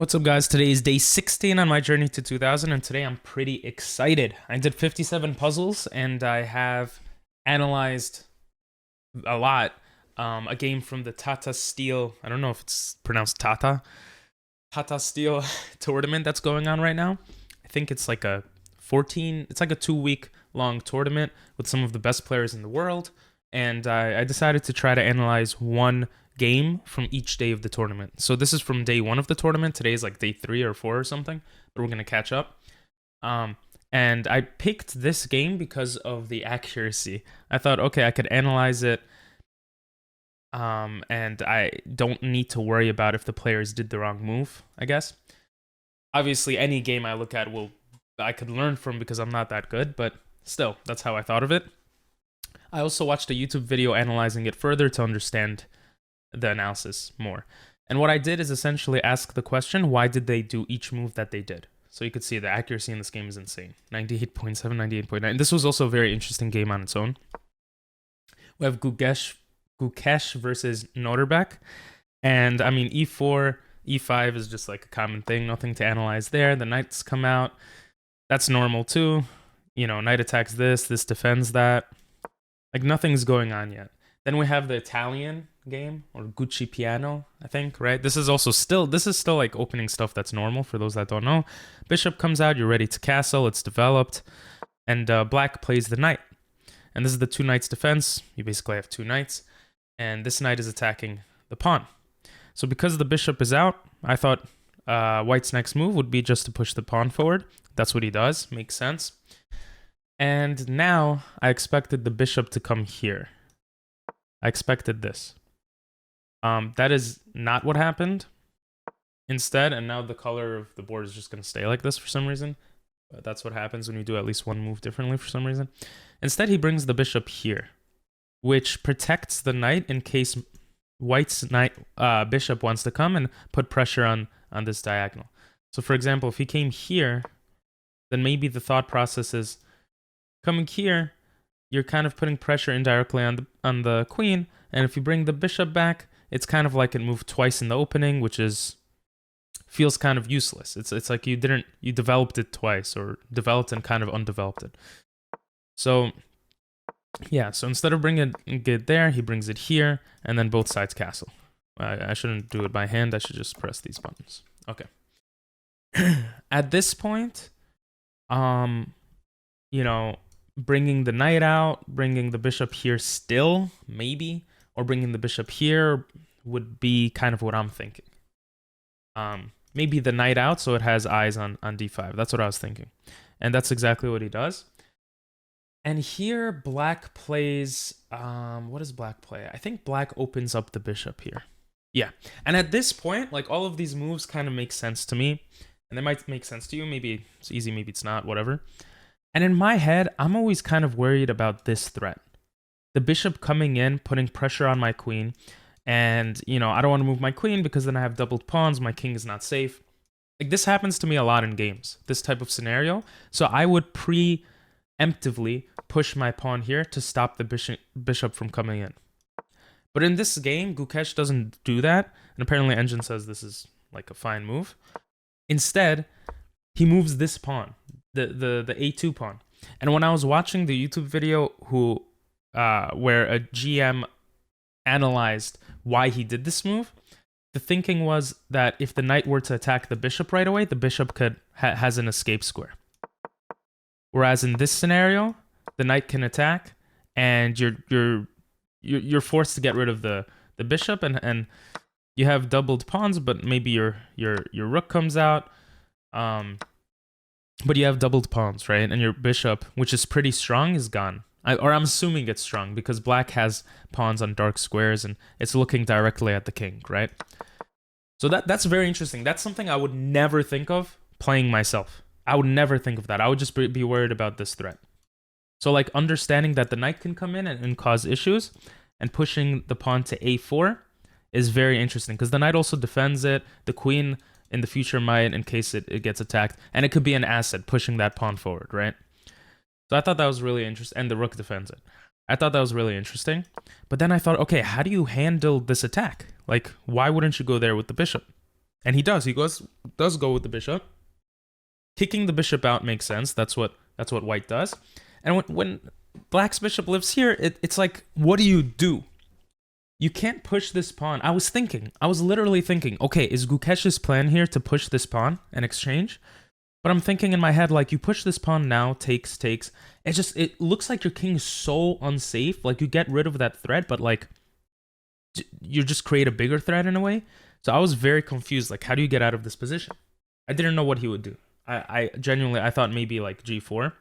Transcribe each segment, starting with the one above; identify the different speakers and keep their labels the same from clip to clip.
Speaker 1: What's up, guys? Today is day 16 on my journey to 2000, and today I'm pretty excited. I did 57 puzzles, and I have analyzed a lot. A game from the Tata Steel, I don't know if it's pronounced Tata Steel tournament that's going on right now. I think it's like a 2-week long tournament with some of the best players in the world, and I decided to try to analyze one game from each day of the tournament. So this is from day 1 of the tournament. Today is like day 3 or 4 or something, but we're gonna catch up. And I picked this game because of the accuracy. I thought, okay, I could analyze it, and I don't need to worry about if the players did the wrong move, I guess. Obviously, any game I look at I could learn from because I'm not that good, but still, that's how I thought of it. I also watched a YouTube video analyzing it further to understand the analysis more. And what I did is essentially ask the question, why did they do each move that they did? So you could see the accuracy in this game is insane. 98.7, 98.9. This was also a very interesting game on its own. We have Gukesh versus Noterbeck. And I mean, e4, e5 is just like a common thing. Nothing to analyze there. The knights come out. That's normal too. You know, knight attacks this defends that. Like nothing's going on yet. Then we have the Italian game, or Gucci Piano, I think, right? This is still like opening stuff that's normal for those that don't know. Bishop comes out, you're ready to castle, it's developed, and black plays the knight. And this is the 2 knights defense. You basically have 2 knights, and this knight is attacking the pawn. So because the bishop is out, I thought white's next move would be just to push the pawn forward. That's what he does, makes sense. And now I expected the bishop to come here. I expected this. That is not what happened instead, and now the color of the board is just going to stay like this for some reason. But that's what happens when you do at least one move differently for some reason. Instead, he brings the bishop here, which protects the knight in case white's bishop wants to come and put pressure on this diagonal. So for example, if he came here, then maybe the thought process is coming here, you're kind of putting pressure indirectly on the queen, and if you bring the bishop back, it's kind of like it moved twice in the opening, which feels kind of useless. It's like you developed it twice, or developed and kind of undeveloped it. So yeah, so instead of bringing it there, he brings it here, and then both sides castle. I shouldn't do it by hand. I should just press these buttons. Okay. At this point, you know, bringing the knight out, bringing the bishop here still, maybe, or bringing the bishop here would be kind of what I'm thinking. Maybe the knight out so it has eyes on d5. That's what I was thinking. And that's exactly what he does. And here black plays, what does black play? I think black opens up the bishop here. Yeah. And at this point, like all of these moves kind of make sense to me. And they might make sense to you. Maybe it's easy, maybe it's not, whatever. And in my head, I'm always kind of worried about this threat. The bishop coming in, putting pressure on my queen. And, you know, I don't want to move my queen because then I have doubled pawns. My king is not safe. Like this happens to me a lot in games, this type of scenario. So I would preemptively push my pawn here to stop the bishop from coming in. But in this game, Gukesh doesn't do that. And apparently Engine says this is like a fine move. Instead, he moves this pawn. The a2 pawn. And when I was watching the YouTube video where a GM analyzed why he did this move, the thinking was that if the knight were to attack the bishop right away, the bishop has an escape square. Whereas in this scenario, the knight can attack, and you're forced to get rid of the bishop, and you have doubled pawns, but maybe your rook comes out. But you have doubled pawns, right? And your bishop, which is pretty strong, is gone. I'm assuming it's strong because black has pawns on dark squares and it's looking directly at the king, right? So that's very interesting. That's something I would never think of playing myself. I would never think of that. I would just be worried about this threat. So like understanding that the knight can come in and cause issues and pushing the pawn to a4 is very interesting because the knight also defends it. The queen in the future might, in case it gets attacked. And it could be an asset, pushing that pawn forward, right? So I thought that was really interesting. And the rook defends it. I thought that was really interesting. But then I thought, okay, how do you handle this attack? Like, why wouldn't you go there with the bishop? And he does. He goes does go with the bishop. Kicking the bishop out makes sense. That's what white does. And when black's bishop lives here, it's like, what do? You can't push this pawn. I was literally thinking, okay, is Gukesh's plan here to push this pawn and exchange? But I'm thinking in my head, like, you push this pawn now, takes. It looks like your king is so unsafe. Like, you get rid of that threat, but like, you just create a bigger threat in a way. So I was very confused. Like, how do you get out of this position? I didn't know what he would do. I genuinely, I thought maybe like g4.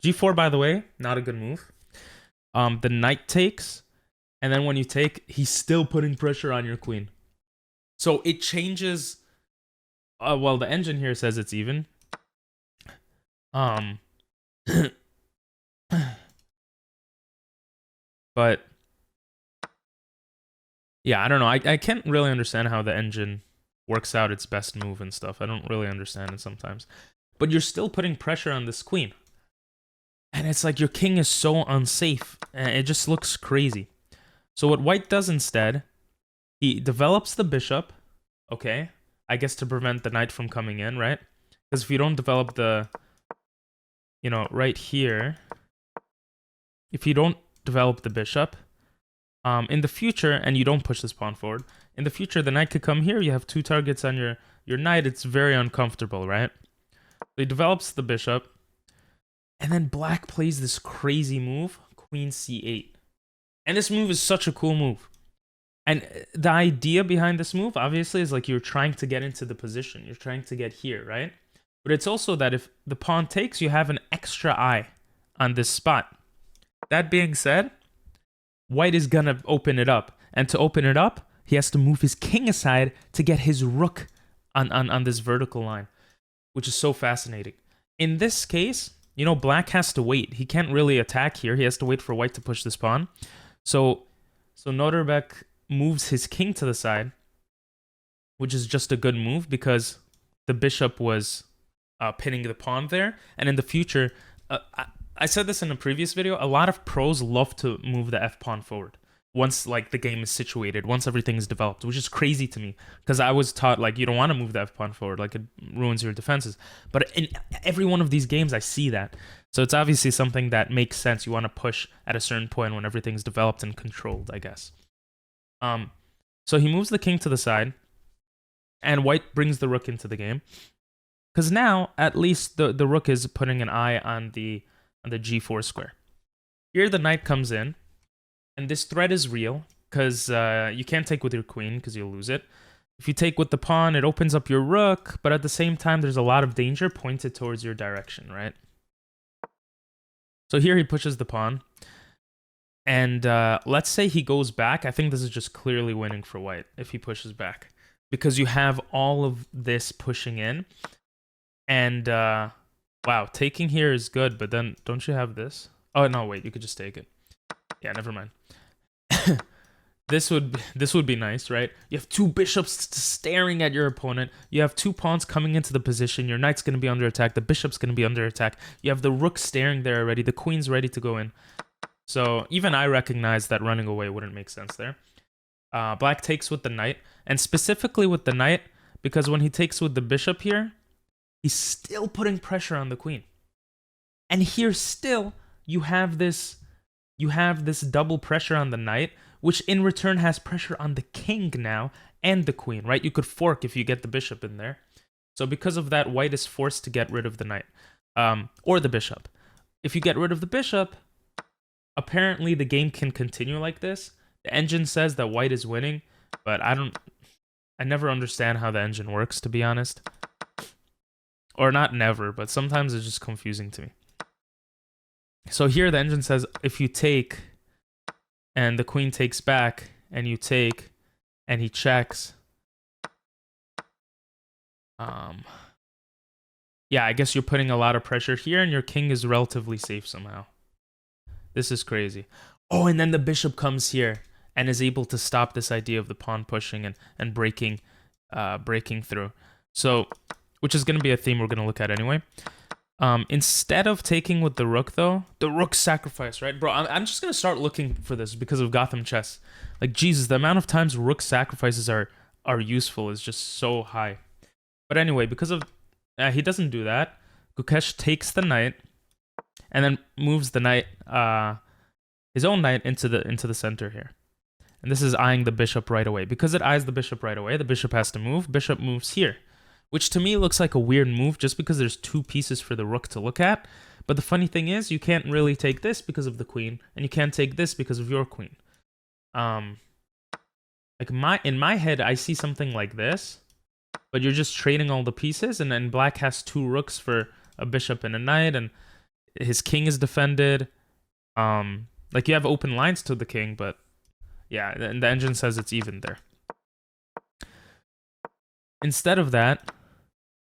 Speaker 1: G4, by the way, not a good move. The knight takes, and then when you take, he's still putting pressure on your queen. So it changes. Well, the engine here says it's even. But yeah, I don't know. I can't really understand how the engine works out its best move and stuff. I don't really understand it sometimes. But you're still putting pressure on this queen. And it's like your king is so unsafe. And it just looks crazy. So what white does instead, he develops the bishop. Okay. I guess to prevent the knight from coming in, right? Because if you don't develop the, you know, right here, if you don't develop the bishop, in the future, and you don't push this pawn forward, in the future, the knight could come here. You have two targets on your knight. It's very uncomfortable, right? So he develops the bishop. And then black plays this crazy move, queen c8. And this move is such a cool move. And the idea behind this move, obviously, is like you're trying to get into the position. You're trying to get here, right? But it's also that if the pawn takes, you have an extra eye on this spot. That being said, white is going to open it up. And to open it up, he has to move his king aside to get his rook on this vertical line, which is so fascinating. In this case, you know, black has to wait. He can't really attack here. He has to wait for white to push this pawn. So Noterbeck moves his king to the side, which is just a good move because the bishop was pinning the pawn there. And in the future, I said this in a previous video, a lot of pros love to move the f-pawn forward once like the game is situated, once everything is developed, which is crazy to me because I was taught like you don't want to move the f-pawn forward, like it ruins your defenses. But in every one of these games, I see that. So it's obviously something that makes sense. You want to push at a certain point when everything's developed and controlled, I guess. So he moves the king to the side, and white brings the rook into the game. Because now, at least the rook is putting an eye on the g4 square. Here the knight comes in, and this threat is real, because you can't take with your queen, because you'll lose it. If you take with the pawn, it opens up your rook, but at the same time, there's a lot of danger pointed towards your direction, right? So here he pushes the pawn. And let's say he goes back. I think this is just clearly winning for white if he pushes back. Because you have all of this pushing in. And, wow, taking here is good, but then don't you have this? Oh, no, wait, you could just take it. Yeah, never mind. This would be nice, right? You have two bishops staring at your opponent. You have two pawns coming into the position. Your knight's going to be under attack. The bishop's going to be under attack. You have the rook staring there already. The queen's ready to go in. So even I recognize that running away wouldn't make sense there. Black takes with the knight. And specifically with the knight, because when he takes with the bishop here, he's still putting pressure on the queen. And here still, you have this double pressure on the knight, which in return has pressure on the king now and the queen, right? You could fork if you get the bishop in there. So because of that, white is forced to get rid of the knight, or the bishop. If you get rid of the bishop, apparently the game can continue like this. The engine says that white is winning, but I never understand how the engine works, to be honest. Or not never, but sometimes it's just confusing to me. So here the engine says if you take and the queen takes back and you take and he checks. Yeah, I guess you're putting a lot of pressure here and your king is relatively safe somehow. This is crazy. Oh, and then the bishop comes here and is able to stop this idea of the pawn pushing and breaking through. So, which is going to be a theme we're going to look at anyway. Instead of taking with the rook, though, the rook sacrifice, right? Bro, I'm just going to start looking for this because of Gotham Chess. Like, Jesus, the amount of times rook sacrifices are useful is just so high. But anyway, because of he doesn't do that. Gukesh takes the knight and then moves the knight, his own knight into the center here. And this is eyeing the bishop right away. Because it eyes the bishop right away, the bishop has to move. Bishop moves here, which to me looks like a weird move just because there's 2 pieces for the rook to look at. But the funny thing is, you can't really take this because of the queen, and you can't take this because of your queen. Like in my head, I see something like this, but you're just trading all the pieces, and then black has 2 rooks for a bishop and a knight, and his king is defended. Like you have open lines to the king, but yeah, and the engine says it's even there. Instead of that,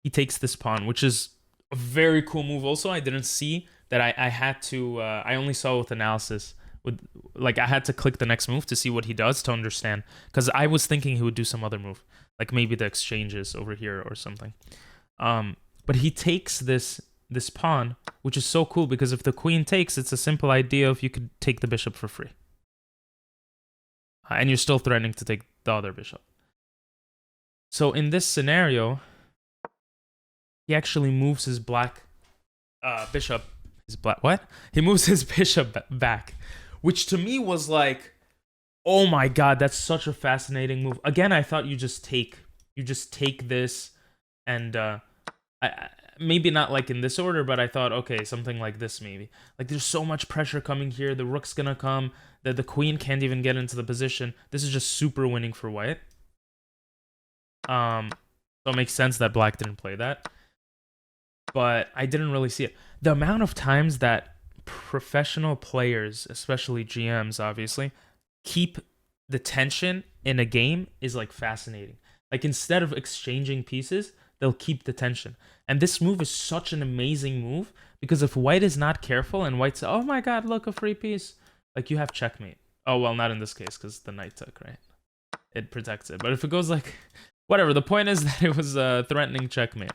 Speaker 1: he takes this pawn, which is a very cool move. Also, I didn't see that I had to. I only saw with analysis. I had to click the next move to see what he does to understand, because I was thinking he would do some other move, like maybe the exchanges over here or something. But he takes this pawn, which is so cool because if the queen takes, it's a simple idea of you could take the bishop for free, and you're still threatening to take the other bishop. So in this scenario, he actually moves his black bishop. He moves his bishop back, which to me was like, oh my god, that's such a fascinating move. Again, I thought you just take this, and maybe not like in this order, but I thought, okay, something like this maybe. Like there's so much pressure coming here. The rook's gonna come. That the queen can't even get into the position. This is just super winning for white. So it makes sense that black didn't play that. But I didn't really see it. The amount of times that professional players, especially GMs, obviously, keep the tension in a game is like fascinating. Like instead of exchanging pieces, they'll keep the tension. And this move is such an amazing move because if white is not careful and white says, oh my god, look, a free piece, like you have checkmate. Oh, well, not in this case because the knight took, right? It protects it. But if it goes like, whatever, the point is that it was threatening checkmate.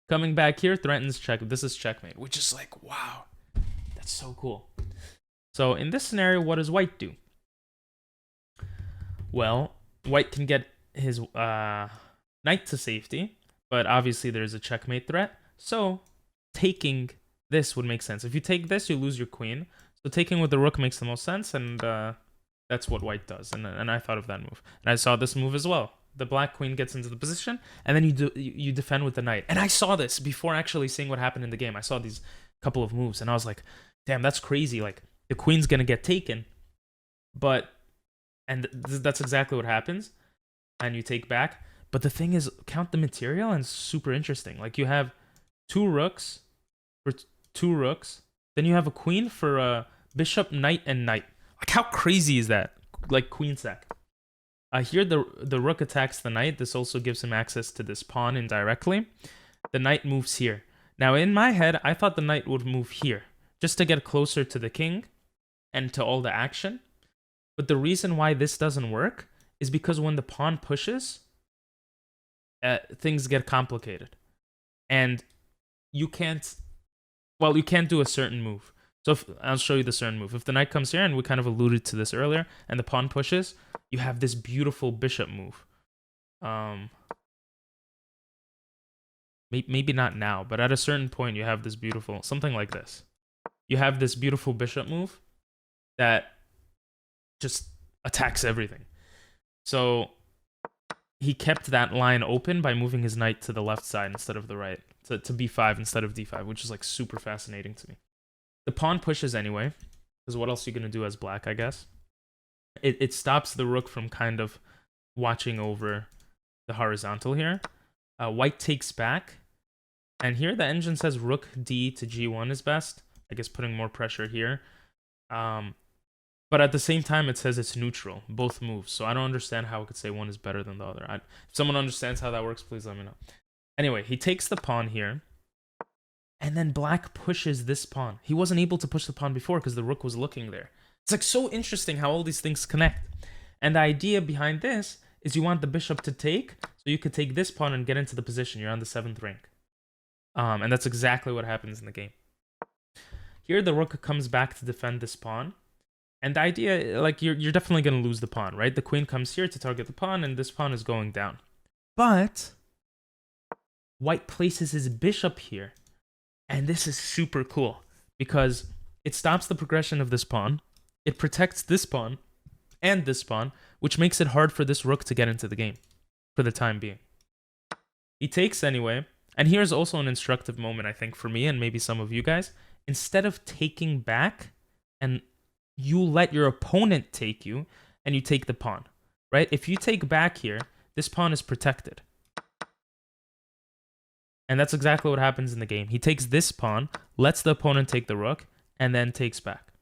Speaker 1: Coming back here, threatens check. This is checkmate, which is like, wow, that's so cool. So in this scenario, what does white do? Well, white can get his knight to safety, but obviously there's a checkmate threat. So taking this would make sense. If you take this, you lose your queen. So taking with the rook makes the most sense, and that's what white does. And I thought of that move. And I saw this move as well. The black queen gets into the position, and then you defend with the knight. And I saw this before actually seeing what happened in the game. I saw these couple of moves, and I was like, damn, that's crazy. Like, the queen's going to get taken. And that's exactly what happens. And you take back. But the thing is, count the material, and it's super interesting. Like, you have 2 rooks for 2 rooks. Then you have a queen for a bishop, knight, and knight. Like, how crazy is that? Like, queen sack. Here, the rook attacks the knight. This also gives him access to this pawn indirectly. The knight moves here. Now, in my head, I thought the knight would move here, just to get closer to the king and to all the action. But the reason why this doesn't work is because when the pawn pushes, things get complicated. And you can't do a certain move. So I'll show you the certain move. If the knight comes here, and we kind of alluded to this earlier, and the pawn pushes, you have this beautiful bishop move. Maybe not now, but at a certain point, you have this beautiful, something like this. You have this beautiful bishop move that just attacks everything. So he kept that line open by moving his knight to the left side instead of the right, to b5 instead of d5, which is like super fascinating to me. The pawn pushes anyway, because what else are you going to do as black, I guess? It stops the rook from kind of watching over the horizontal here. White takes back, and here the engine says rook d to g1 is best. I guess putting more pressure here. But at the same time, it says it's neutral, both moves. So I don't understand how it could say one is better than the other. If someone understands how that works, please let me know. Anyway, he takes the pawn here. And then black pushes this pawn. He wasn't able to push the pawn before because the rook was looking there. It's like so interesting how all these things connect. And the idea behind this is you want the bishop to take, so you could take this pawn and get into the position. You're on the 7th rank. And that's exactly what happens in the game. Here, the rook comes back to defend this pawn. And the idea, like, you're definitely going to lose the pawn, right? The queen comes here to target the pawn, and this pawn is going down. But white places his bishop here. And this is super cool because it stops the progression of this pawn. It protects this pawn and this pawn, which makes it hard for this rook to get into the game for the time being. He takes anyway. And here's also an instructive moment, I think, for me and maybe some of you guys. Instead of taking back and you let your opponent take you and you take the pawn, right? If you take back here, this pawn is protected. And that's exactly what happens in the game. He takes this pawn, lets the opponent take the rook, and then takes back.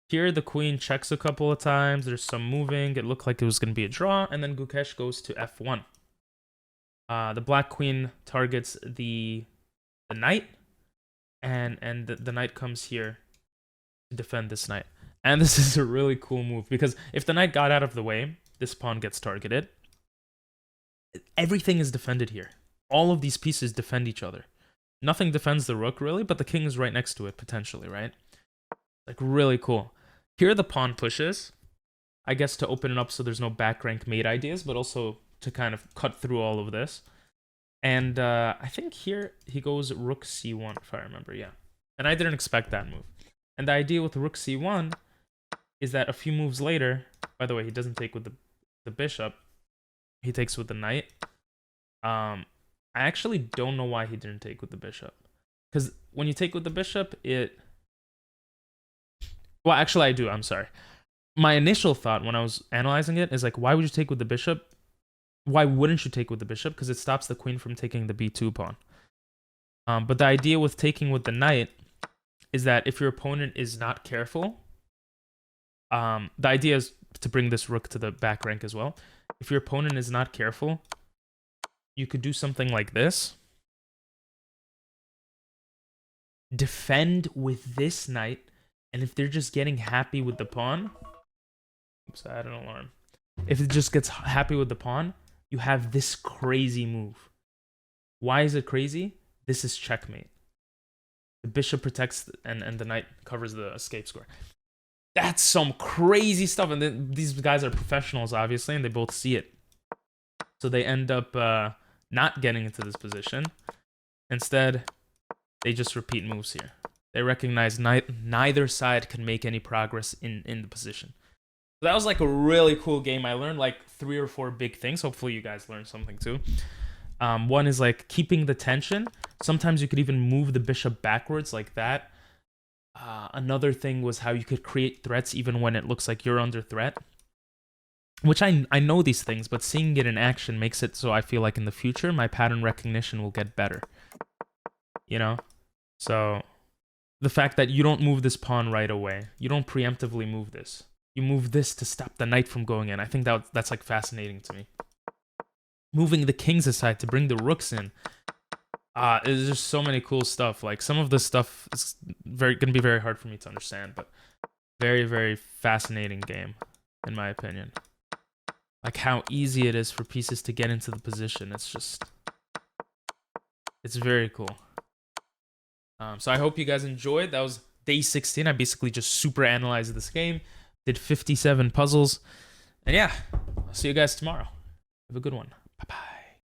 Speaker 1: Here, the queen checks a couple of times. There's some moving. It looked like it was going to be a draw. And then Gukesh goes to f1. The black queen targets the knight. And the knight comes here to defend this knight. And this is a really cool move because if the knight got out of the way, this pawn gets targeted. Everything is defended here. All of these pieces defend each other. Nothing defends the rook, really, but the king is right next to it, potentially, right? Like, really cool. Here, the pawn pushes, I guess, to open it up so there's no back rank mate ideas, but also to kind of cut through all of this. And I think here he goes rook c1, if I remember, yeah. And I didn't expect that move. And the idea with rook c1 is that a few moves later, by the way, he doesn't take with the bishop, he takes with the knight. I actually don't know why he didn't take with the bishop. Because when you take with the bishop, well, actually, I do. I'm sorry. My initial thought when I was analyzing it is like, why would you take with the bishop? Why wouldn't you take with the bishop? Because it stops the queen from taking the b2 pawn. But the idea with taking with the knight is that if your opponent is not careful, the idea is to bring this rook to the back rank as well. If your opponent is not careful, you could do something like this. Defend with this knight, and if they're just getting happy with the pawn... Oops, I had an alarm. If it just gets happy with the pawn, you have this crazy move. Why is it crazy? This is checkmate. The bishop protects, and the knight covers the escape square. That's some crazy stuff, and these guys are professionals, obviously, and they both see it. So they end up not getting into this position. Instead, they just repeat moves here. They recognize neither side can make any progress in the position. So that was like a really cool game. I learned like 3 or 4 big things. Hopefully you guys learned something too. One is like keeping the tension. Sometimes you could even move the bishop backwards like that. Another thing was how you could create threats even when it looks like you're under threat. Which I know these things, but seeing it in action makes it so I feel like in the future, my pattern recognition will get better. You know? So, the fact that you don't move this pawn right away. You don't preemptively move this. You move this to stop the knight from going in. I think that's like fascinating to me. Moving the kings aside to bring the rooks in. There's just so many cool stuff. Like, some of this stuff is going to be very hard for me to understand, but very, very fascinating game, in my opinion. Like how easy it is for pieces to get into the position. It's very cool. So I hope you guys enjoyed. That was day 16. I basically just super analyzed this game. Did 57 puzzles. And yeah, I'll see you guys tomorrow. Have a good one. Bye-bye.